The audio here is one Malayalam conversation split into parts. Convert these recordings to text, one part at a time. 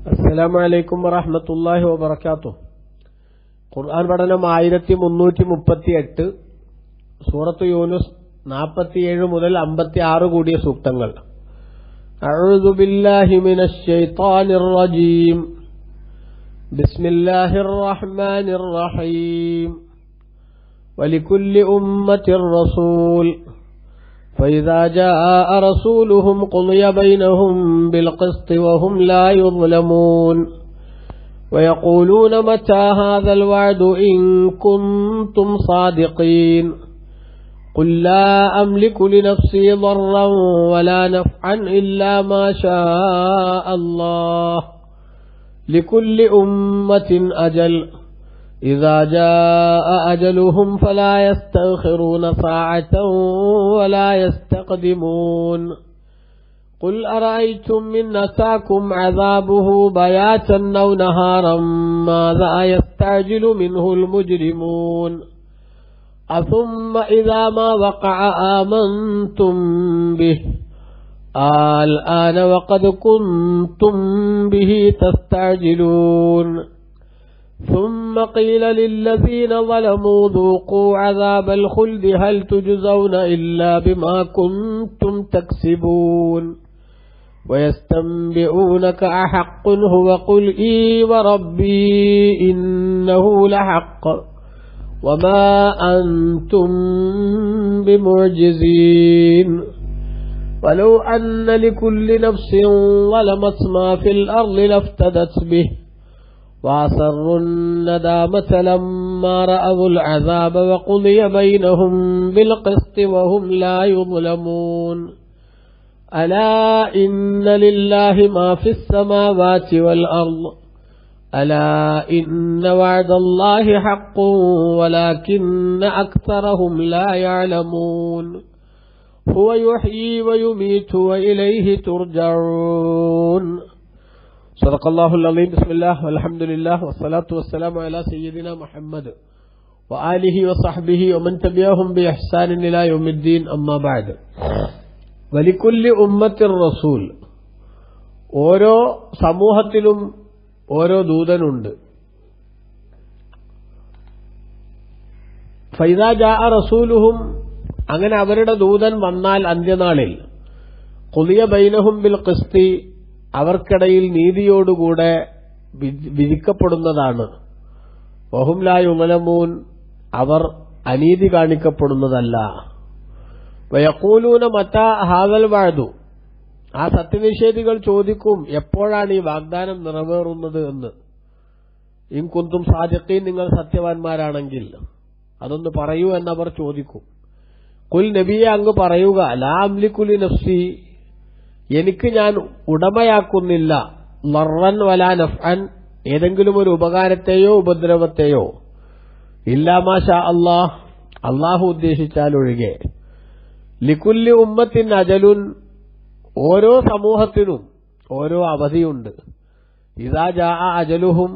അസ്സലാമു അലൈക്കും വറഹ്മത്തുള്ളാഹി വബറകാതുഹു. ഖുർആൻ പഠനം 1338, സൂറത്ത് യൂനുസ് 47 മുതൽ 56 കൂടിയ സൂക്തങ്ങൾ. അഊദു ബില്ലാഹി മിനശ് ശൈത്വാനിർ റജീം. ബിസ്മില്ലാഹിർ റഹ്മാനിർ റഹീം. വലികുല്ലി ഉമ്മത്തിർ റസൂൽ فإذا جاء رسولهم قضي بينهم بالقسط وهم لا يظلمون ويقولون متى هذا الوعد إن كنتم صادقين قل لا أملك لنفسي ضرا ولا نفعا إلا ما شاء الله لكل أمة أجل إذا جاء أجلهم فلا يستأخرون ساعة ولا يستقدمون قل أرأيتم إن أتاكم عذابه بياتا أو نهارا ماذا يستعجل منه المجرمون أثم إذا ما وقع آمنتم به الآن وقد كنتم به تستعجلون ثم قيل للذين ظلموا ذوقوا عذاب الخلد هل تجزون إلا بما كنتم تكسبون ويستنبئونك أحق هو قل إي وربي إنه لحق وما أنتم بمعجزين ولو أن لكل نفس ظلمت ما في الأرض لافتدت به وأسروا الندامة لما رأوا العذاب وقضي بينهم بالقسط وهم لا يظلمون ألا إن لله ما في السماوات والأرض ألا إن وعد الله حق ولكن أكثرهم لا يعلمون هو يحيي ويميت وإليه ترجعون. صدق الله العظيم. بسم الله والحمد لله والصلاة والسلام على سيدنا محمد وآله وصحبه ومن تبعهم بإحسان إلى يوم الدين. أما بعد. ولكل أمة الرسول. ഓരോ സമൂഹത്തിലും ഓരോ ദൂതനുണ്ട്. ഫൈദാ ജാഅ റസൂലുഹും, അങ്ങനെ അവരുടെ ദൂതൻ വന്നാൽ അന്ത്യനാളിൽ, ഖുദിയ ബൈനഹും ബിൽ ഖിസ്തി, അവർക്കിടയിൽ നീതിയോടുകൂടെ വിധിക്കപ്പെടുന്നതാണ്. വഹും ലാ യുളമൂൻ, അവർ അനീതി കാണിക്കപ്പെടുന്നതല്ല. വയഖൂലൂന മതാ ഹാദൽ വഅദു, ആ സത്യനിഷേധികൾ ചോദിക്കും, എപ്പോഴാണ് ഈ വാഗ്ദാനം നിറവേറുന്നത് എന്ന്. ഇൻ കുന്തും സാദിഖീൻ, നിങ്ങൾ സത്യവാൻമാരാണെങ്കിൽ അതൊന്ന് പറയൂ എന്നവർ ചോദിക്കും. ഖുൽ, നബിയെ അങ്ങ് പറയുക, ലാ അംലികു ലി നഫ്സി, എനിക്ക് ഞാൻ ഉടമയാക്കുന്നില്ല, ലർറൻ വലാ നഫ്അൻ, ഏതെങ്കിലും ഒരു ഉപകാരത്തെയോ ഉപദ്രവത്തെയോ, ഇല്ലാ മാ ഷാ അല്ലാഹ്, അല്ലാഹു ഉദ്ദേശിച്ചാൽ ഒഴികെ. ലികുല്ലി ഉമ്മത്തിൻ അജലുൻ, ഓരോ സമൂഹത്തിനും ഓരോ അവധിയുണ്ട്. ഇദാ ജാഅ അജലുഹും,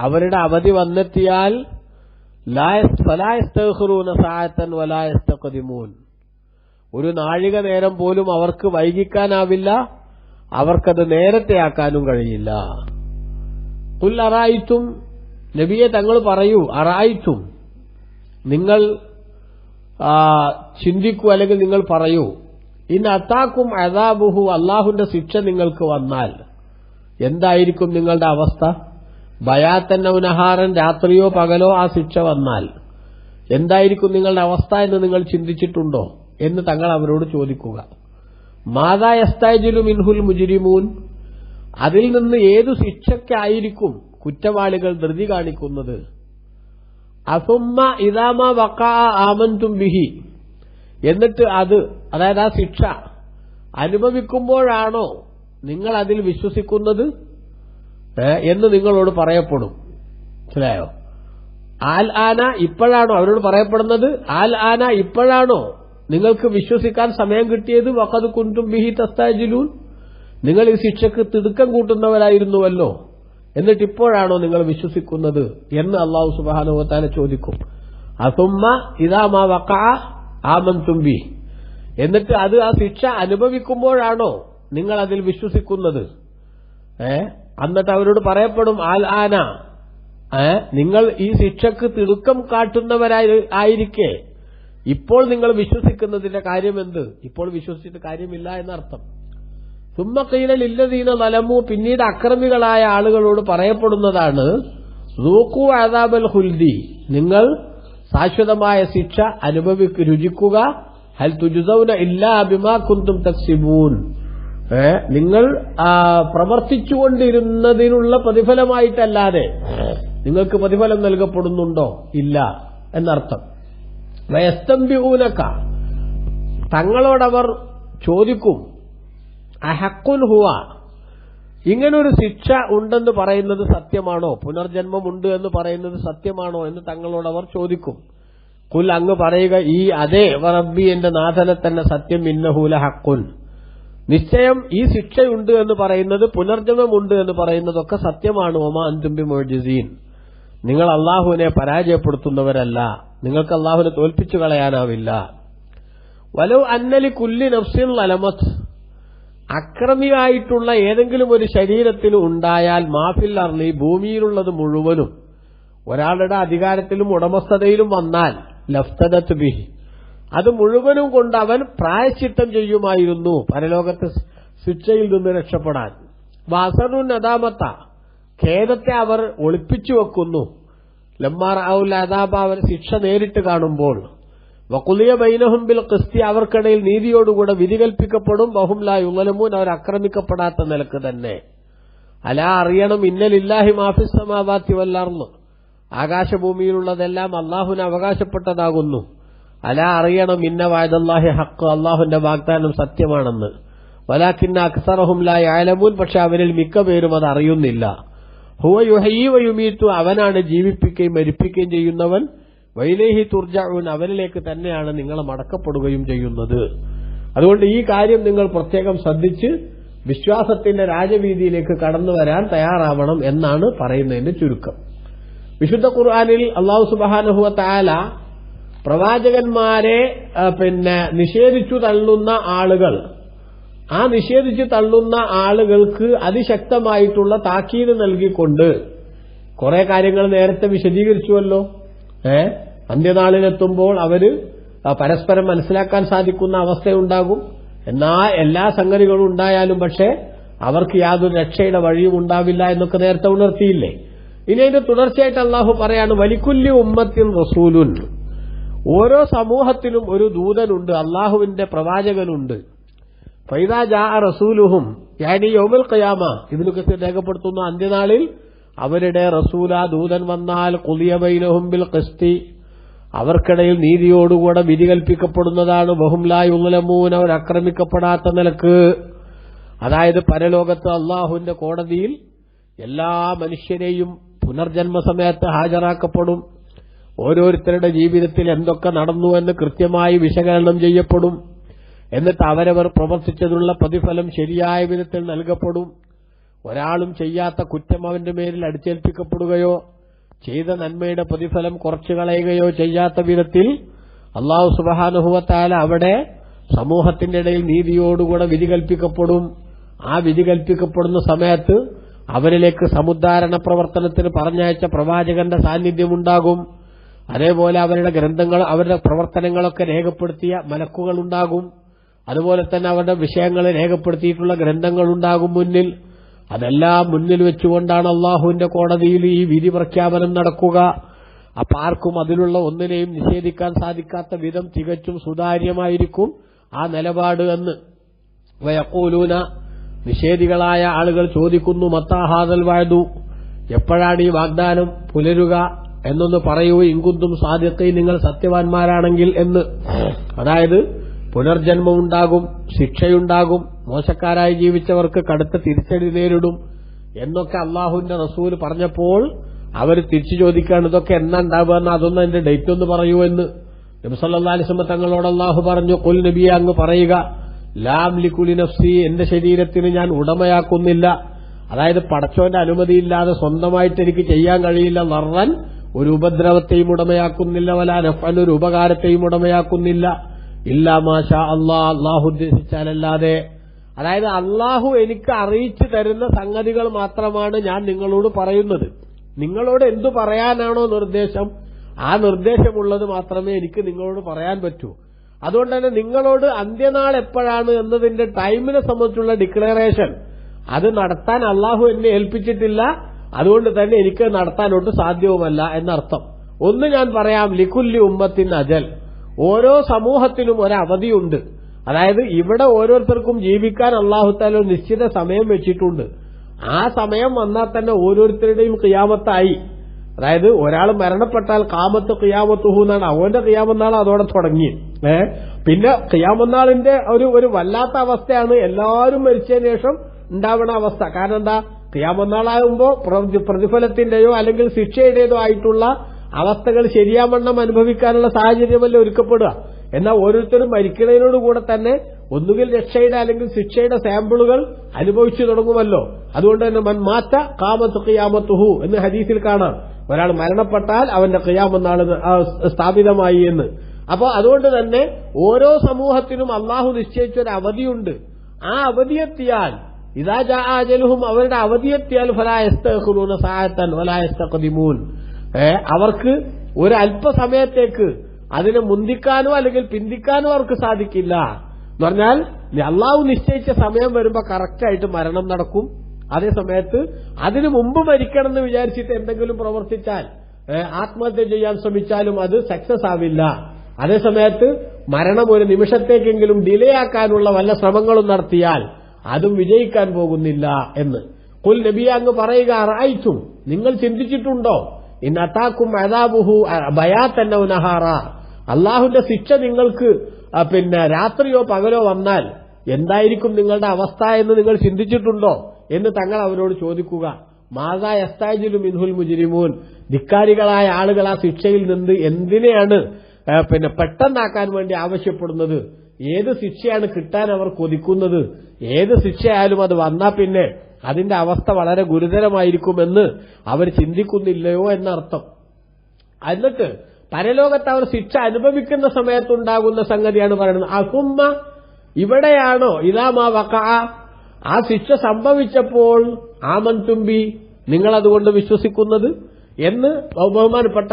അവരുടെ അവധി വന്നെത്തിയാൽ, ഫലാ യസ്തഖിറൂന സഅതൻ വലാ യസ്തഖദിമൂൻ, ഒരു നാഴിക നേരം പോലും അവർക്ക് വൈകിക്കാനാവില്ല, അവർക്കത് നേരത്തെയാക്കാനും കഴിയില്ല. ഖുൽ അറഅയ്തും, നബിയെ തങ്ങൾ പറയൂ, അറഅയ്തും, നിങ്ങൾ ചിന്തിക്കൂ, അല്ലെങ്കിൽ നിങ്ങൾ പറയൂ, ഇൻ അതാക്കും അദാബുഹു, അല്ലാഹുവിന്റെ ശിക്ഷ നിങ്ങൾക്ക് വന്നാൽ എന്തായിരിക്കും നിങ്ങളുടെ അവസ്ഥ? ബയാത്തൻ ഔ നഹാറൻ, രാത്രിയോ പകലോ ആ ശിക്ഷ വന്നാൽ എന്തായിരിക്കും നിങ്ങളുടെ അവസ്ഥ എന്ന് നിങ്ങൾ ചിന്തിച്ചിട്ടുണ്ടോ എന്ന് തങ്ങൾ അവരോട് ചോദിക്കുക. മാദാ യസ്തഅജിലു മിൻഹുൽ മുജ്രിമൂൻ, അതിൽ നിന്ന് ഏതു ശിക്ഷയ്ക്കായിരിക്കും കുറ്റവാളികൾ ധൃതി കാണിക്കുന്നത്? അസുമ്മ ഇദാമാ വഖഅ ആമൻതും ബിഹി, എന്നിട്ട് അത്, അതായത് ആ ശിക്ഷ അനുഭവിക്കുമ്പോഴാണോ നിങ്ങൾ അതിൽ വിശ്വസിക്കുന്നത് എന്ന് നിങ്ങളോട് പറയപ്പെടും. മനസ്സിലായോ? ആൽ ആന, ഇപ്പോഴാണോ അവരോട് പറയപ്പെടുന്നത്? ആൽ ആന, ഇപ്പോഴാണോ നിങ്ങൾക്ക് വിശ്വസിക്കാൻ സമയം കിട്ടിയത്? വഖദ് കുൻതും ബിഹി തസ്തഅജിലൂൻ, നിങ്ങൾ ഈ ശിക്ഷക്ക് തിടുക്കം കൂട്ടുന്നവരായിരുന്നുവല്ലോ, എന്നിട്ട് ഇപ്പോഴാണോ നിങ്ങൾ വിശ്വസിക്കുന്നത് എന്ന് അല്ലാഹു സുബ്ഹാനഹു വ തആല ചോദിക്കും. അസുമ്മ ഇദാ മാ വഖഅ ആമൻതും ബിഹി, എന്നിട്ട് അത് ആ ശിക്ഷ അനുഭവിക്കുമ്പോഴാണോ നിങ്ങൾ അതിൽ വിശ്വസിക്കുന്നത്? എന്നിട്ട് അവരോട് പറയപ്പെടും ആൽ ആന, നിങ്ങൾ ഈ ശിക്ഷക്ക് തിടുക്കം കാട്ടുന്നവരായിരിക്കെ ഇപ്പോൾ നിങ്ങൾ വിശ്വസിക്കുന്നതിന്റെ കാര്യമെന്ത്? ഇപ്പോൾ വിശ്വസിച്ചിട്ട് കാര്യമില്ല എന്നർത്ഥം. സുമ്മ ഖീല ലില്ലദീന ളലമു, പിന്നീട് അക്രമികളായ ആളുകളോട് പറയപ്പെടുന്നതാണ് ദൂഖു അദാബൽ ഖുൽദി, നിങ്ങൾ ശാശ്വതമായ ശിക്ഷ രുചിക്കുക. ഹൽ തുജ്സൗന ഇല്ലാ ബിമാ കുന്തും തക്സിബൂൻ, നിങ്ങൾ പ്രവർത്തിച്ചുകൊണ്ടിരുന്നതിനുള്ള പ്രതിഫലമായിട്ടല്ലാതെ നിങ്ങൾക്ക് പ്രതിഫലം നൽകപ്പെടുന്നുണ്ടോ? ഇല്ല എന്നർത്ഥം. വയസ്തംബിഊനക, തങ്ങളോടവർ ചോദിക്കും അഹഖുൻ ഹുവ, ഇങ്ങനൊരു ശിക്ഷ ഉണ്ടെന്ന് പറയുന്നത് സത്യമാണോ? പുനർജന്മമുണ്ട് എന്ന് പറയുന്നത് സത്യമാണോ എന്ന് തങ്ങളോടവർ ചോദിക്കും. കുൽ, അങ്ങ് പറയുക, ഈ അതെ, റബ്ബി, എന്റെ നാഥനെ തന്നെ സത്യം, ഇന്നഹു ലഹഖുൻ, നിശ്ചയം ഈ ശിക്ഷയുണ്ട് എന്ന് പറയുന്നത്, പുനർജന്മമുണ്ട് എന്ന് പറയുന്നതൊക്കെ സത്യമാണ്. വമാ അൻതും ബിമുഅ്ജിസീൻ, നിങ്ങൾ അള്ളാഹുവിനെ പരാജയപ്പെടുത്തുന്നവരല്ല, നിങ്ങൾക്ക് അള്ളാഹുവിനെ തോൽപ്പിച്ചു കളയാനാവില്ല. വലൗ അന്നലി കുല്ലി നഫ്സിൻ ലലമത്, അക്രമിയായിട്ടുള്ള ഏതെങ്കിലും ഒരു ശരീരത്തിന് ഉണ്ടായാൽ മാഫിൽ അർളി, ഭൂമിയിലുള്ളത് മുഴുവനും ഒരാളുടെ അധികാരത്തിലും ഉടമസ്ഥതയിലും വന്നാൽ ലഫ്തദത് ബിഹി, അത് മുഴുവനും കൊണ്ട് അവൻ പ്രായശ്ചിത്തം ചെയ്യുമായിരുന്നു പരലോകത്ത് ശിക്ഷയിൽ നിന്ന് രക്ഷപ്പെടാൻ. വാസനു നദാമത്ത, ഖേദത്തെ അവർ ഒളിപ്പിച്ചു വെക്കുന്നു. ലമ്മാർ ഔൽ അദാബ, അവർ ശിക്ഷ നേരിട്ട് കാണുമ്പോൾ. വഖുലിയ ബൈനഹും ബിൽ ഖിസ്തി, അവർക്കിടയിൽ നീതിയോടുകൂടെ വിധി കൽപ്പിക്കപ്പെടും. വഹും ലാ യുളലമൂൻ, അവർ ആക്രമിക്കപ്പെടാത്ത നിലക്ക് തന്നെ. അലാ, അറിയണം, ഇന്നലില്ലാഹി മാഫിസ് സമാവാതി വൽ അർള്, ആകാശഭൂമിയിലുള്ളതെല്ലാം അള്ളാഹുവിന് അവകാശപ്പെട്ടതാകുന്നു. അലാ, അറിയണം, ഇന്ന വഅദല്ലാഹി ഹഖ്, അള്ളാഹുവിന്റെ വാഗ്ദാനം സത്യമാണെന്ന്. വലാകിന്ന അക്സറഹും ലാ യഅലമൂൻ, പക്ഷെ അവരിൽ മിക്ക പേരും അത് അറിയുന്നില്ല. ഹുവ യുഹ്യി വയുമീതു, അവനാണ് ജീവിപ്പിക്കുകയും മരിപ്പിക്കുകയും ചെയ്യുന്നവൻ. വൈലേഹി തുർജഊൻ, അവനിലേക്ക് തന്നെയാണ് നിങ്ങൾ മടക്കപ്പെടുകയും ചെയ്യുന്നത്. അതുകൊണ്ട് ഈ കാര്യം നിങ്ങൾ പ്രത്യേകം ശ്രദ്ധിച്ച് വിശ്വാസത്തിന്റെ രാജവീതിയിലേക്ക് കടന്നു വരാൻ തയ്യാറാവണം എന്നാണ് പറയുന്നതിന്റെ ചുരുക്കം. വിശുദ്ധ ഖുർആനിൽ അല്ലാഹു സുബ്ഹാനഹു വ തആല പ്രവാചകന്മാരെ നിഷേധിച്ചു തള്ളുന്ന ആളുകൾ, ആ നിഷേധിച്ചു തള്ളുന്ന ആളുകൾക്ക് അതിശക്തമായിട്ടുള്ള താക്കീത് നൽകിക്കൊണ്ട് കുറെ കാര്യങ്ങൾ നേരത്തെ വിശദീകരിച്ചുവല്ലോ. അന്ത്യനാളിലെത്തുമ്പോൾ അവര് പരസ്പരം മനസ്സിലാക്കാൻ സാധിക്കുന്ന അവസ്ഥയുണ്ടാകും. എല്ലാ സംഗതികളും ഉണ്ടായാലും പക്ഷേ അവർക്ക് യാതൊരു രക്ഷയുടെ വഴിയും ഉണ്ടാവില്ല എന്നൊക്കെ നേരത്തെ ഉണർത്തിയില്ലേ. ഇനി അതിന്റെ തുടർച്ചയായിട്ട് അള്ളാഹു പറയാണ്, വലിക്കുല്ലി ഉമ്മത്തിൻ റസൂലുൻ, ഓരോ സമൂഹത്തിനും ഒരു ദൂതനുണ്ട്, അള്ളാഹുവിന്റെ പ്രവാചകനുണ്ട്. ഫൈദാ ജാഅ റസൂലുഹും, യാനി യൗമുൽ ഖിയാമ, ഇബ്നു കസീർ രേഖപ്പെടുത്തുന്ന അന്ത്യനാളിൽ അവരുടെ റസൂല ദൂതൻ വന്നാൽ ഖുദിയ ബൈനഹും ബിൽ ഖിസ്തി, അവർക്കിടയിൽ നീതിയോടുകൂടെ വിധി കൽപ്പിക്കപ്പെടുന്നതാണ്. വഹും ലാ യുളലമൂൻ, അവർ ആക്രമിക്കപ്പെടാത്ത നിലക്ക്. അതായത് പരലോകത്ത് അള്ളാഹുവിന്റെ കോടതിയിൽ എല്ലാ മനുഷ്യരെയും പുനർജന്മ സമയത്ത് ഹാജരാക്കപ്പെടും. ഓരോരുത്തരുടെ ജീവിതത്തിൽ എന്തൊക്കെ നടന്നു എന്ന് കൃത്യമായി വിശകലനം ചെയ്യപ്പെടും. എന്നിട്ട് അവരവർ പ്രവർത്തിച്ചതിനുള്ള പ്രതിഫലം ശരിയായ വിധത്തിൽ നൽകപ്പെടും. ഒരാളും ചെയ്യാത്ത കുറ്റം അവന്റെ മേലിൽ അടിച്ചേൽപ്പിക്കപ്പെടുകയോ ചെയ്ത നന്മയുടെ പ്രതിഫലം കുറച്ചു കളയുകയോ ചെയ്യാത്ത വിധത്തിൽ അല്ലാഹു സുബ്ഹാനഹു വ തആല അവിടെ സമൂഹത്തിന്റെ ഇടയിൽ നീതിയോടുകൂടെ വിധി കൽപ്പിക്കപ്പെടും. ആ വിധി കൽപ്പിക്കപ്പെടുന്ന സമയത്ത് അവരിലേക്ക് സമുദ്ധാരണ പ്രവർത്തനത്തിന് പറഞ്ഞയച്ച പ്രവാചകന്റെ സാന്നിധ്യമുണ്ടാകും. അതേപോലെ അവരുടെ ഗ്രന്ഥങ്ങൾ, അവരുടെ പ്രവർത്തനങ്ങളൊക്കെ രേഖപ്പെടുത്തിയ മലക്കുകളുണ്ടാകും. അതുപോലെ തന്നെ അവരുടെ വിഷയങ്ങൾ രേഖപ്പെടുത്തിയിട്ടുള്ള ഗ്രന്ഥങ്ങളുണ്ടാകും മുന്നിൽ. അതെല്ലാം മുന്നിൽ വെച്ചുകൊണ്ടാണ് അള്ളാഹുവിന്റെ കോടതിയിൽ ഈ വിധി പ്രഖ്യാപനം നടക്കുക. അപ്പൊ ആർക്കും അതിലുള്ള ഒന്നിനെയും നിഷേധിക്കാൻ സാധിക്കാത്ത വിധം തികച്ചും സുതാര്യമായിരിക്കും ആ നിലപാട് എന്ന്. വയഖൂലൂന, നിഷേധികളായ ആളുകൾ ചോദിക്കുന്നു, മത്താ ഹാദൽ വഅദു, എപ്പോഴാണ് ഈ വാഗ്ദാനം പുലരുക എന്നൊന്ന് പറയൂ, ഇൻകുന്തും സാദിഖീൻ, നിങ്ങൾ സത്യവാൻമാരാണെങ്കിൽ എന്ന്. അതായത് പുനർജന്മമുണ്ടാകും, ശിക്ഷയുണ്ടാകും, മോശക്കാരായി ജീവിച്ചവർക്ക് കടുത്ത തിരിച്ചടി നേരിടും എന്നൊക്കെ അള്ളാഹുവിന്റെ റസൂൽ പറഞ്ഞപ്പോൾ അവർ തിരിച്ചു ചോദിക്കുകയാണ്, ഇതൊക്കെ എന്നാ ഉണ്ടാവുക, അതൊന്നും അതിന്റെ ഡേറ്റ് ഒന്ന് പറയൂ എന്ന്. നബി സല്ലല്ലാഹു അലൈഹി വസല്ലം തങ്ങളോട് അള്ളാഹു പറഞ്ഞു, ഖുൽ നബിയെ, അങ്ങ് പറയുക, ലാ അംലികു ലിനഫ്സി, എന്റെ ശരീരത്തിന് ഞാൻ ഉടമയാക്കുന്നില്ല. അതായത് പടച്ചോന്റെ അനുമതിയില്ലാതെ സ്വന്തമായിട്ട് എനിക്ക് ചെയ്യാൻ കഴിയില്ല. നർറൻ, ഒരു ഉപദ്രവത്തെയും ഉടമയാക്കുന്നില്ല. വലാ നഫ്അൻ, ഒരു ഉപകാരത്തെയും ഉടമയാക്കുന്നില്ല. ഇല്ലാ മാ ഷാ അല്ലാഹ്, അല്ലാഹു ഉദ്ദേശിച്ചാലല്ലാതെ. അതായത് അള്ളാഹു എനിക്ക് അറിയിച്ചു തരുന്ന സംഗതികൾ മാത്രമാണ് ഞാൻ നിങ്ങളോട് പറയുന്നത്. നിങ്ങളോട് എന്തു പറയാനാണോ നിർദ്ദേശം, ആ നിർദ്ദേശമുള്ളത് മാത്രമേ എനിക്ക് നിങ്ങളോട് പറയാൻ പറ്റൂ. അതുകൊണ്ട് തന്നെ നിങ്ങളോട് അന്ത്യനാൾ എപ്പോഴാണ് എന്നതിന്റെ ടൈമിനെ സംബന്ധിച്ചുള്ള ഡിക്ലറേഷൻ അത് നടത്താൻ അള്ളാഹു എന്നെ ഏൽപ്പിച്ചിട്ടില്ല. അതുകൊണ്ട് തന്നെ എനിക്ക് നടത്താനൊട്ട് സാധ്യവുമല്ല എന്നർത്ഥം. ഒന്ന് ഞാൻ പറയാം, ലികുല്ലി ഉമ്മത്തിൻ അജൽ, ഓരോ സമൂഹത്തിനും ഒരവധിയുണ്ട്. അതായത് ഇവിടെ ഓരോരുത്തർക്കും ജീവിക്കാൻ അല്ലാഹു തആല ഒരു നിശ്ചിത സമയം വെച്ചിട്ടുണ്ട്. ആ സമയം വന്നാൽ തന്നെ ഓരോരുത്തരുടെയും ഖിയാമത്തായി. അതായത് ഒരാൾ മരണപ്പെട്ടാൽ ഖാമത്ത് ഖിയാമത്തുഹു എന്നാണ്, അവന്റെ ഖിയാമന്നാൾ അതോടെ തുടങ്ങി. പിന്നെ ഖിയാമന്നാളിന്റെ ഒരു വല്ലാത്ത അവസ്ഥയാണ് എല്ലാവരും മരിച്ചതിന് ശേഷം ഉണ്ടാവുന്ന അവസ്ഥ. കാരണം എന്താ, ഖിയാമന്നാളാകുമ്പോ പ്രതിഫലത്തിന്റെയോ അല്ലെങ്കിൽ ശിക്ഷയുടേതോ ആയിട്ടുള്ള അവസ്ഥകൾ ശരിയാവണ്ണം അനുഭവിക്കാനുള്ള സാഹചര്യമല്ല ഒരുക്കപ്പെടുക. എന്നാൽ ഓരോരുത്തരും മരിക്കുന്നതിനോടുകൂടെ തന്നെ ഒന്നുകിൽ രക്ഷയുടെ അല്ലെങ്കിൽ ശിക്ഷയുടെ സാമ്പിളുകൾ അനുഭവിച്ചു തുടങ്ങുമല്ലോ. അതുകൊണ്ട് തന്നെ മൻ മാറ്റ ഖാമത്ത് ഖിയാമത്തുഹു എന്ന് ഹദീസിൽ കാണാം. ഒരാൾ മരണപ്പെട്ടാൽ അവന്റെ ഖിയാമന്നാൾ സ്ഥാപിതമായി എന്ന്. അപ്പൊ അതുകൊണ്ട് തന്നെ ഓരോ സമൂഹത്തിനും അള്ളാഹു നിശ്ചയിച്ച ഒരു അവധിയുണ്ട്. ആ അവധിയെത്തിയാൽ ഇദാ ജാഅ അജലുഹും, അവരുടെ അവധിയെത്തിയാൽ ഫലാ യസ്തഖിറൂന സഅതൻ വലാ യസ്തഖദിമൂൻ, അവർക്ക് ഒരു അല്പസമയത്തേക്ക് അതിനെ മുന്തിക്കാനോ അല്ലെങ്കിൽ പിന്തിക്കാനോ അവർക്ക് സാധിക്കില്ല. എന്ന് പറഞ്ഞാൽ അള്ളാഹു നിശ്ചയിച്ച സമയം വരുമ്പോ കറക്റ്റായിട്ട് മരണം നടക്കും. അതേ സമയത്ത് അതിനു മുമ്പ് മരിക്കണം എന്ന് വിചാരിച്ചിട്ട് എന്തെങ്കിലും പ്രവർത്തിച്ചാൽ, ആത്മഹത്യ ചെയ്യാൻ ശ്രമിച്ചാലും അത് സക്സസ് ആവില്ല. അതേസമയത്ത് മരണം ഒരു നിമിഷത്തേക്കെങ്കിലും ഡിലേ ആക്കാനുള്ള വല്ല ശ്രമങ്ങളും നടത്തിയാൽ അതും വിജയിക്കാൻ പോകുന്നില്ല എന്ന്. ഖുൽ നബിയെ അങ്ങ് പറയുക, അറഅയ്തും, നിങ്ങൾ ചിന്തിച്ചിട്ടുണ്ടോ, ഇൻ അതാകും അദാബുഹു ബയാതൻ ഔ നഹാറ, അള്ളാഹുവിന്റെ ശിക്ഷ നിങ്ങൾക്ക് പിന്നെ രാത്രിയോ പകലോ വന്നാൽ എന്തായിരിക്കും നിങ്ങളുടെ അവസ്ഥ എന്ന് നിങ്ങൾ ചിന്തിച്ചിട്ടുണ്ടോ എന്ന് തങ്ങൾ അവരോട് ചോദിക്കുക. മാസാ യസ്താജിലു മിൻഹുൽ മുജ്രിമൂൻ, ധിക്കാരികളായ ആളുകൾ ആ ശിക്ഷയിൽ നിന്ന് എന്തിനെയാണ് പിന്നെ പെട്ടെന്നാക്കാൻ വേണ്ടി ആവശ്യപ്പെടുന്നത്? ഏത് ശിക്ഷയാണ് കിട്ടാൻ അവർ കൊതിക്കുന്നത്? ഏത് ശിക്ഷയായാലും അത് വന്നാൽ പിന്നെ അതിന്റെ അവസ്ഥ വളരെ ഗുരുതരമായിരിക്കുമെന്ന് അവർ ചിന്തിക്കുന്നില്ലയോ എന്നർത്ഥം. എന്നിട്ട് പരലോകത്ത് അവർ ശിക്ഷ അനുഭവിക്കുന്ന സമയത്തുണ്ടാകുന്ന സംഗതിയാണ് പറയുന്നത്. അസുമ്മ, ഇവിടെയാണോ ഇദാമാ വഖഅ, ആ ശിക്ഷ സംഭവിച്ചപ്പോൾ ആമൻതുംബി, നിങ്ങളതുകൊണ്ട് വിശ്വസിക്കുന്നത് എന്ന് ബഹുമാനപ്പെട്ട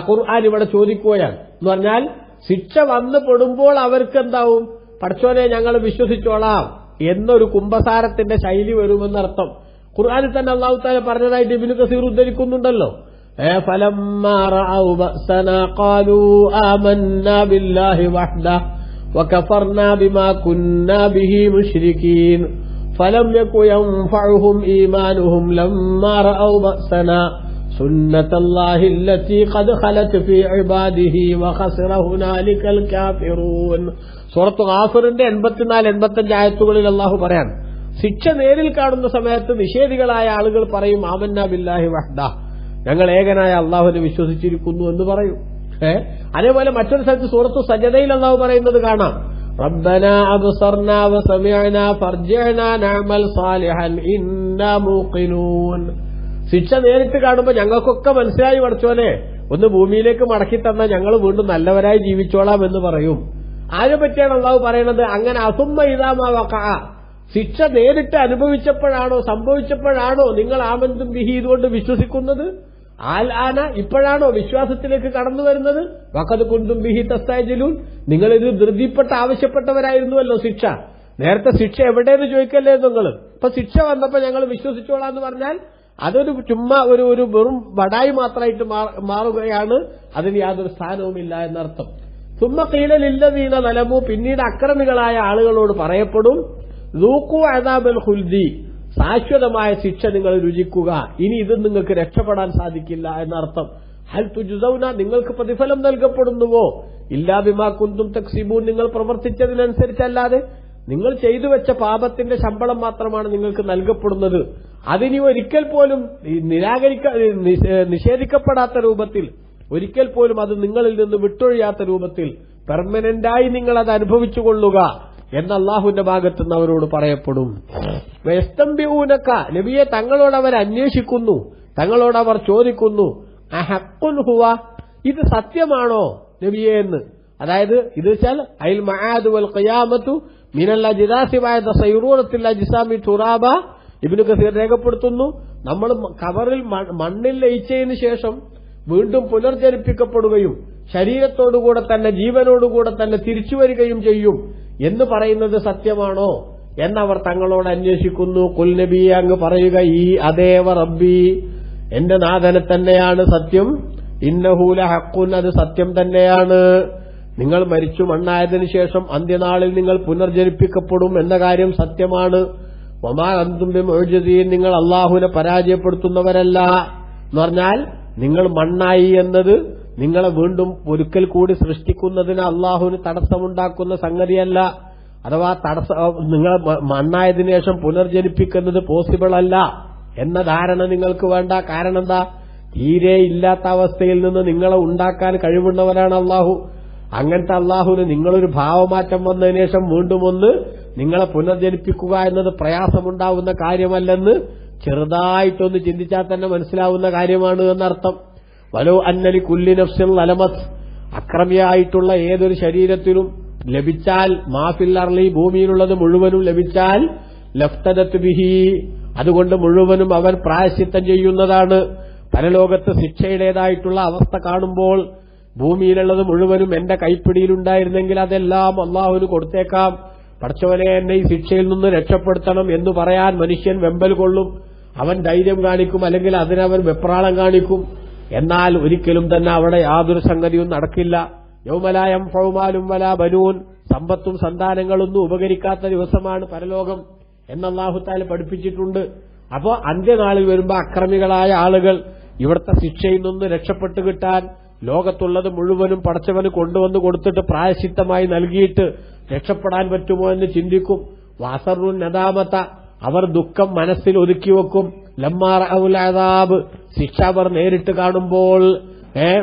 ഖുർആൻ ഇവിടെ ചോദിക്കുകയാണ്. എന്ന് പറഞ്ഞാൽ ശിക്ഷ വന്നു പെടുമ്പോൾ അവർക്ക് എന്താവും, പടച്ചോനെ ഞങ്ങൾ വിശ്വസിച്ചോളാം എന്നൊരു കുംഭസാരത്തിന്റെ ശൈലി വരുമെന്നർത്ഥം. ഖുർആനിൽ തന്നെ അല്ലാഹു തആല പറഞ്ഞതായിട്ട് ഇബ്നു കസീർ ഉദ്ധരിക്കുന്നുണ്ടല്ലോ. ഫലമ്മാ റഅൗ ബഅസനാ ഖാലൂ ആമന്നാ ബില്ലാഹി വഹ്ദഹു വകഫർനാ ബിമാ കുന്നാ ബിഹി മുശ്രികീൻ ഫലം യകു യൻഫഉഹും ഈമാനുഹും ലമ്മാ റഅൗ ബഅസനാ സുന്നത്തല്ലാഹി അല്ലതി ഖദ് ഖലത് ഫീ ഇബാദിഹി വഖസറ ഹുനാലികൽ കാഫിറൂൻ. സൂറത്ത് ഗാഫിറിന്റെ 84-85 ആയത്തുകളിൽ അല്ലാഹു പറയാൻ, ശിക്ഷ നേരിൽ കാണുന്ന സമയത്ത് നിഷേധികളായ ആളുകൾ പറയും ആമന്നാ ബില്ലാഹി വഹ്ദഹു, ഞങ്ങൾ ഏകനായ അല്ലാഹുവിനെ വിശ്വസിച്ചിരിക്കുന്നു എന്ന് പറയും. അതേപോലെ മറ്റൊരു സ്ഥലത്ത് സൂറത്തു സജദയിൽ അല്ലാഹു പറയുന്നത് കാണാം, റബ്ബനാ അബ്സർനാ വസമിഅനാ ഫർജിഅനാ നഅമൽ സാലിഹൻ ഇന്നാ മൂഖിനൂൻ. ശിക്ഷ നേരിട്ട് കാണുമ്പോൾ ഞങ്ങൾക്കൊക്കെ മനസ്സിലായി പഠിച്ചോനെ, ഒന്ന് ഭൂമിയിലേക്ക് മടക്കി തന്നാൽ ഞങ്ങൾ വീണ്ടും നല്ലവരായി ജീവിച്ചോളാം എന്ന് പറയും. അതിനെ പറ്റിയാണ് അല്ലാഹു പറയുന്നത്. അങ്ങനെ അസുമ്മ ഇദാമാ വഖഅ, ശിക്ഷ നേരിട്ട് അനുഭവിച്ചപ്പോഴാണോ സംഭവിച്ചപ്പോഴാണോ നിങ്ങൾ ആമന്തും ബിഹി ഇതുകൊണ്ട് വിശ്വസിക്കുന്നത്? ആന ഇപ്പോഴാണോ വിശ്വാസത്തിലേക്ക് കടന്നു വരുന്നത്? വഖദ് കുന്തും ബിഹി തസ്തഅജിലൂൻ, നിങ്ങൾ ഇത് ധൃതിപ്പെട്ട് ആവശ്യപ്പെട്ടവരായിരുന്നുവല്ലോ ശിക്ഷ. നേരത്തെ ശിക്ഷ എവിടെയെന്ന് ചോദിക്കല്ലേ നിങ്ങൾ. ഇപ്പൊ ശിക്ഷ വന്നപ്പോ ഞങ്ങൾ വിശ്വസിച്ചോളാന്ന് പറഞ്ഞാൽ അതൊരു ചുമ്മാ ഒരു വെറും വടായി മാത്രമായിട്ട് മാറുകയാണ്. അതിന് യാതൊരു സ്ഥാനവുമില്ല എന്നർത്ഥം. സുമ്മ ഖീല ലില്ലദീന ളലമു, പിന്നീട് അക്രമികളായ ആളുകളോട് പറയപ്പെടും, ദൂഖു അദാബൽ ഖുൽദി, ശാശ്വതമായ ശിക്ഷ നിങ്ങൾ രുചിക്കുക, ഇനി ഇത് നിങ്ങൾക്ക് രക്ഷപ്പെടാൻ സാധിക്കില്ല എന്നർത്ഥം. ഹൽ തുജ്സൗന, നിങ്ങൾക്ക് പ്രതിഫലം നൽകപ്പെടുന്നുവോ? ഇല്ലാ ബിമാ കുന്തും തക്സിബൂൻ, നിങ്ങൾ പ്രവർത്തിച്ചതിനനുസരിച്ചല്ലാതെ. നിങ്ങൾ ചെയ്തു വെച്ച പാപത്തിന്റെ ശമ്പളം മാത്രമാണ് നിങ്ങൾക്ക് നൽകപ്പെടുന്നത്. അതിനി ഒരിക്കൽ പോലും നിഷേധിക്കപ്പെടാത്ത രൂപത്തിൽ, ഒരിക്കൽ പോലും അത് നിങ്ങളിൽ നിന്ന് വിട്ടൊഴിയാത്ത രൂപത്തിൽ പെർമനന്റായി നിങ്ങൾ അത് അനുഭവിച്ചുകൊള്ളുക എന്ന് അള്ളാഹുവിന്റെ ഭാഗത്തുനിന്ന് അവരോട് പറയപ്പെടും. വയസ്തംബിഊനക, നബിയെ തങ്ങളോട് അവർ അന്വേഷിക്കുന്നു, തങ്ങളോട് അവർ ചോദിക്കുന്നു, അഹഖുൻ ഹുവ, ഇത് സത്യമാണോ നബിയെ എന്ന്. അതായത് ഇത് വെച്ചാൽ അൽ മആദ് വൽ ഖിയാമത്തു മിനൽ അജ്ദാസി വഅദ സൈറൂറത്തിൽ അജ്സാമി തുറാബ. ഇബ്നു കസീർ രേഖപ്പെടുത്തുന്നു, നമ്മൾ കബറിൽ മണ്ണിൽ ലയിച്ചതിന് ശേഷം വീണ്ടും പുനർജനിപ്പിക്കപ്പെടുകയും ശരീരത്തോടുകൂടെ തന്നെ ജീവനോടുകൂടെ തന്നെ തിരിച്ചു വരികയും ചെയ്യും എന്ന് പറയുന്നത് സത്യമാണോ എന്നവർ തങ്ങളോട് അന്വേഷിക്കുന്നു. ഖുൽ നബിയെ അങ്ങ് പറയുക, ഈ അതേവ റബ്ബി, എന്റെ നാഥനെ തന്നെയാണ് സത്യം. ഇന്നഹു ലഹഖുൻ, അത് സത്യം തന്നെയാണ്. നിങ്ങൾ മരിച്ചു മണ്ണായതിനു ശേഷം അന്ത്യനാളിൽ നിങ്ങൾ പുനർജനിപ്പിക്കപ്പെടും എന്ന കാര്യം സത്യമാണ്. വമാ അൻതും ബിമുഅ്ജിസീൻ, നിങ്ങൾ അല്ലാഹുവിനെ പരാജയപ്പെടുത്തുന്നവരല്ല എന്ന് പറഞ്ഞാൽ നിങ്ങൾ മണ്ണായി എന്നത് നിങ്ങളെ വീണ്ടും ഒരിക്കൽ കൂടി സൃഷ്ടിക്കുന്നതിന് അല്ലാഹുവിന് തടസ്സമുണ്ടാക്കുന്ന സംഗതിയല്ല. അഥവാ നിങ്ങൾ മണ്ണായതിനു ശേഷം പുനർജനിപ്പിക്കുന്നത് പോസിബിൾ അല്ല എന്ന ധാരണ നിങ്ങൾക്ക് വേണ്ട. കാരണം എന്താ? തീരെ ഇല്ലാത്ത അവസ്ഥയിൽ നിന്ന് നിങ്ങളെ ഉണ്ടാക്കാൻ കഴിവുള്ളവരാണ് അല്ലാഹു. അങ്ങനത്തെ അല്ലാഹുവിന് നിങ്ങളൊരു ഭാവമാറ്റം വന്നതിന് ശേഷം വീണ്ടും ഒന്ന് നിങ്ങളെ പുനർജനിപ്പിക്കുക എന്നത് പ്രയാസമുണ്ടാവുന്ന കാര്യമല്ലെന്ന് ചെറുതായിട്ടൊന്ന് ചിന്തിച്ചാൽ തന്നെ മനസ്സിലാവുന്ന കാര്യമാണ് എന്നർത്ഥം. വലോ അന്നലി കുല്ലി നഫ്സിൻ ലലമത്, അക്രമിയായിട്ടുള്ള ഏതൊരു ശരീരത്തിനും ലഭിച്ചാൽ, മാഫിൽ അർളി, ഭൂമിയിലുള്ളത് മുഴുവനും ലഭിച്ചാൽ, ലഫ്തദത് ബിഹി, അതുകൊണ്ട് മുഴുവനും അവൻ പ്രായശ്ചിത്തം ചെയ്യുന്നതാണ്. പരലോകത്ത് ശിക്ഷയുടേതായിട്ടുള്ള അവസ്ഥ കാണുമ്പോൾ ഭൂമിയിലുള്ളത് മുഴുവനും എന്റെ കൈപ്പിടിയിലുണ്ടായിരുന്നെങ്കിൽ അതെല്ലാം അള്ളാഹുവിന് കൊടുത്തേക്കാം, പടച്ചവനെ എന്നെ ഈ ശിക്ഷയിൽ നിന്ന് രക്ഷപ്പെടുത്തണം എന്ന് പറയാൻ മനുഷ്യൻ വെമ്പൽ കൊള്ളും, അവൻ ധൈര്യം കാണിക്കും, അല്ലെങ്കിൽ അതിനവൻ വെപ്രാളം കാണിക്കും. എന്നാൽ ഒരിക്കലും തന്നെ അവിടെ യാതൊരു സംഗതിയും നടക്കില്ല. യൗമലാ യൻഫഉ മാലും വലാ ബനൂൻ, സമ്പത്തും സന്താനങ്ങളൊന്നും ഉപകരിക്കാത്ത ദിവസമാണ് പരലോകം എന്ന് അല്ലാഹു തആല പഠിപ്പിച്ചിട്ടുണ്ട്. അപ്പോ അന്ത്യനാളിൽ വരുമ്പോൾ അക്രമികളായ ആളുകൾ ഇവിടുത്തെ ശിക്ഷയിൽ നിന്ന് രക്ഷപ്പെട്ടു കിട്ടാൻ ലോകത്തുള്ളത് മുഴുവനും പടച്ചവന് കൊണ്ടുവന്ന് കൊടുത്തിട്ട് പ്രായശ്ചിത്തമായി നൽകിയിട്ട് രക്ഷപ്പെടാൻ പറ്റുമോ എന്ന് ചിന്തിക്കും. വാസറുൻ നദാമത, അവർ ദുഃഖം മനസ്സിൽ ഒതുക്കി വെക്കും. ലമ്മാർ ഔൽ അദാബ്, ശിക്ഷ അവർ നേരിട്ട് കാണുമ്പോൾ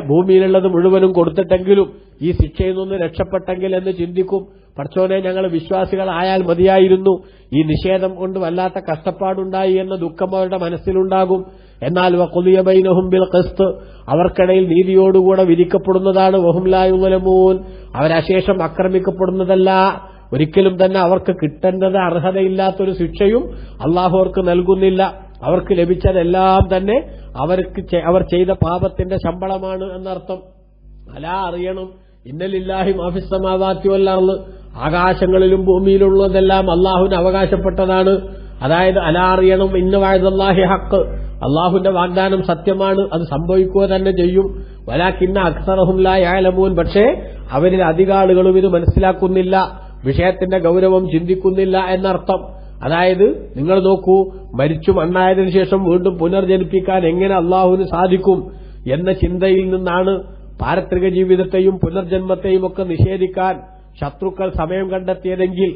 ഭൂമിയിലുള്ളത് മുഴുവനും കൊടുത്തിട്ടെങ്കിലും ഈ ശിക്ഷയിൽ നിന്ന് രക്ഷപ്പെട്ടെങ്കിൽ എന്ന് ചിന്തിക്കും. പടച്ചോനെ, ഞങ്ങൾ വിശ്വാസികളായാൽ മതിയായിരുന്നു, ഈ നിഷേധം കൊണ്ട് വല്ലാത്ത കഷ്ടപ്പാടുണ്ടായി എന്ന ദുഃഖം അവരുടെ മനസ്സിലുണ്ടാകും. എന്നാൽ വഖുദിയ ബൈനഹും ബിൽ ഖിസ്ത്, അവർക്കിടയിൽ നീതിയോടുകൂടെ വിധിക്കപ്പെടുന്നതാണ്. വഹും ലാ യുളമൂൻ, അവരശേഷം ആക്രമിക്കപ്പെടുന്നതല്ല. ഒരിക്കലും തന്നെ അവർക്ക് കിട്ടേണ്ടത് അർഹതയില്ലാത്തൊരു ശിക്ഷയും അള്ളാഹു അവർക്ക് നൽകുന്നില്ല. അവർക്ക് ലഭിച്ചതെല്ലാം തന്നെ അവർ ചെയ്ത പാപത്തിന്റെ ശമ്പളമാണ് എന്നർത്ഥം. അലാ, അറിയണം, ഇന്നലില്ലാഹി മാഫിസ് സമാവാതി വൽ അർള്, ആകാശങ്ങളിലും ഭൂമിയിലുള്ളതെല്ലാം അള്ളാഹുവിന് അവകാശപ്പെട്ടതാണ്. അതായത് അലാ, അറിയണം, ഇന്ന വഅദല്ലാഹി ഹഖ്, അള്ളാഹുവിന്റെ വാഗ്ദാനം സത്യമാണ്, അത് സംഭവിക്കുക തന്നെ ചെയ്യും. വലാകിന്ന അക്സറഹും ലാ യഅലമൂൻ, പക്ഷേ അവരിൽ അധികാളുകളും ഇത് മനസ്സിലാക്കുന്നില്ല, വിഷയത്തിന്റെ ഗൗരവം ചിന്തിക്കുന്നില്ല എന്നർത്ഥം. അതായത് നിങ്ങൾ നോക്കൂ, മരിച്ചു മണ്ണായതിനു ശേഷം വീണ്ടും പുനർജനിപ്പിക്കാൻ എങ്ങനെ അള്ളാഹുവിന് സാധിക്കും എന്ന ചിന്തയിൽ നിന്നാണ് പാരത്രിക ജീവിതത്തെയും പുനർജന്മത്തെയും ഒക്കെ നിഷേധിക്കാൻ ശത്രുക്കൾ സമയം കണ്ടെത്തിയതെങ്കിൽ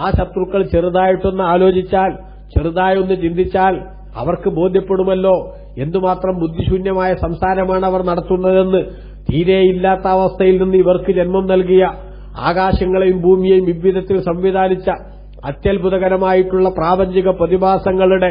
ആ ശത്രുക്കൾ ചെറുതായിട്ടൊന്ന് ആലോചിച്ചാൽ, ചെറുതായൊന്ന് ചിന്തിച്ചാൽ അവർക്ക് ബോധ്യപ്പെടുമല്ലോ എന്തുമാത്രം ബുദ്ധിശൂന്യമായ സംസാരമാണ് അവർ നടത്തുന്നതെന്ന്. തീരെയില്ലാത്ത അവസ്ഥയിൽ നിന്ന് ഇവർക്ക് ജന്മം നൽകിയ, ആകാശങ്ങളെയും ഭൂമിയെയും ഇவ்விധത്തിൽ സംവിധാനിച്ച അത്യത്ഭുതകരമായിട്ടുള്ള പ്രാപഞ്ചിക പ്രതിഭാസങ്ങളുടെ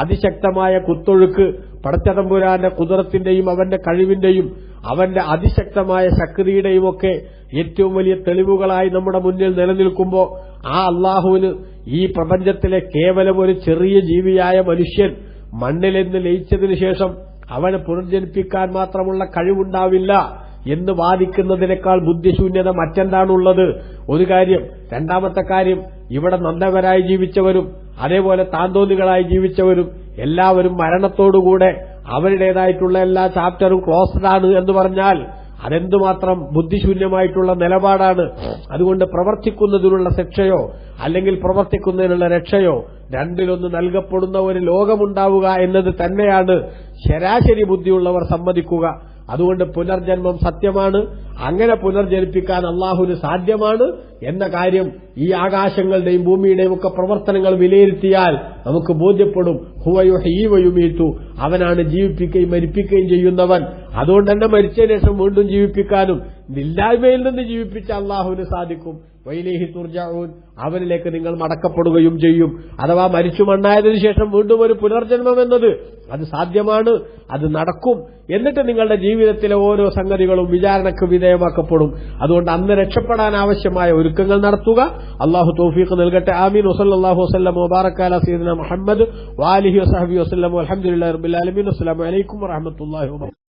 അതിശക്തമായ കുത്തൊഴുക്ക് പടച്ചതമ്പുരാന്റെ കുദറത്തിന്റെയും അവന്റെ കഴിവിന്റെയും അവന്റെ അതിശക്തമായ ശക്തിയുടെയും ഒക്കെ ഏറ്റവും വലിയ തെളിവുകളായി നമ്മുടെ മുന്നിൽ നിലനിൽക്കുമ്പോൾ ആ അള്ളാഹുവിന് ഈ പ്രപഞ്ചത്തിലെ കേവലം ഒരു ചെറിയ ജീവിയായ മനുഷ്യൻ മണ്ണിലെന്ന് ലയിച്ചതിനു ശേഷം അവനെ പുനർജനിപ്പിക്കാൻ മാത്രമുള്ള കഴിവുണ്ടാവില്ല എന്ന് വാദിക്കുന്നതിനേക്കാൾ ബുദ്ധിശൂന്യത മറ്റെന്താണുള്ളത്? ഒരു കാര്യം. രണ്ടാമത്തെ കാര്യം, ഇവിടെ നന്ദവരായി ജീവിച്ചവരും അതേപോലെ താന്തോന്നികളായി ജീവിച്ചവരും എല്ലാവരും മരണത്തോടുകൂടെ അവരുടേതായിട്ടുള്ള എല്ലാ ചാപ്റ്ററും ക്ലോസ്ഡ് ആണ് എന്ന് പറഞ്ഞാൽ അതെന്തുമാത്രം ബുദ്ധിശൂന്യമായിട്ടുള്ള നിലപാടാണ്. അതുകൊണ്ട് പ്രവർത്തിക്കുന്നതിനുള്ള ശിക്ഷയോ അല്ലെങ്കിൽ പ്രവർത്തിക്കുന്നതിനുള്ള രക്ഷയോ രണ്ടിലൊന്ന് നൽകപ്പെടുന്ന ഒരു ലോകമുണ്ടാവുക എന്നത് തന്നെയാണ് ശരാശരി ബുദ്ധിയുള്ളവർ സമ്മതിക്കുക. അതുകൊണ്ട് പുനർജന്മം സത്യമാണ്, അങ്ങനെ പുനർജനിപ്പിക്കാൻ അള്ളാഹുവിന് സാധ്യമാണ് എന്ന കാര്യം ഈ ആകാശങ്ങളുടെയും ഭൂമിയുടെയും ഒക്കെ പ്രവർത്തനങ്ങൾ വിലയിരുത്തിയാൽ നമുക്ക് ബോധ്യപ്പെടും. ഹുവ യുഹ്യീ വ യുമീതു, അവനാണ് ജീവിപ്പിക്കുകയും മരിപ്പിക്കുകയും ചെയ്യുന്നവൻ. അതുകൊണ്ട് തന്നെ മരിച്ചതിന് ശേഷം വീണ്ടും ജീവിപ്പിക്കാനും ഇല്ലായ്മയിൽ നിന്ന് ജീവിപ്പിച്ച അള്ളാഹുവിന് സാധിക്കും. വൈലേഹി തുർജഊൻ, അവനിലേക്ക് നിങ്ങൾ മടക്കപ്പെടുകയും ചെയ്യും. അഥവാ മരിച്ചു മണ്ണായതിനു ശേഷം വീണ്ടും ഒരു പുനർജന്മം എന്നത് അത് സാധ്യമാണ്, അത് നടക്കും. എന്നിട്ട് നിങ്ങളുടെ ജീവിതത്തിലെ ഓരോ സംഗതികളും വിചാരണയ്ക്ക് വിധേയമാക്കപ്പെടും. അതുകൊണ്ട് അന്ന് രക്ഷപ്പെടാൻ ആവശ്യമായ ഒരുക്കങ്ങൾ നടത്തുക. അള്ളാഹു തൗഫീഖ് നൽകട്ടെ. ആമീൻ. വസല്ലല്ലാഹു വസല്ലം വബാറക അലാ സയ്യിദിനാ മുഹമ്മദ് വആലിഹി വസഹബിഹി വസല്ലം. അൽഹംദുലില്ലാഹി റബ്ബിൽ ആലമീൻ. അസ്സലാമു അലൈക്കും വറഹ്മത്തുള്ളാഹി വബറകാതുഹു.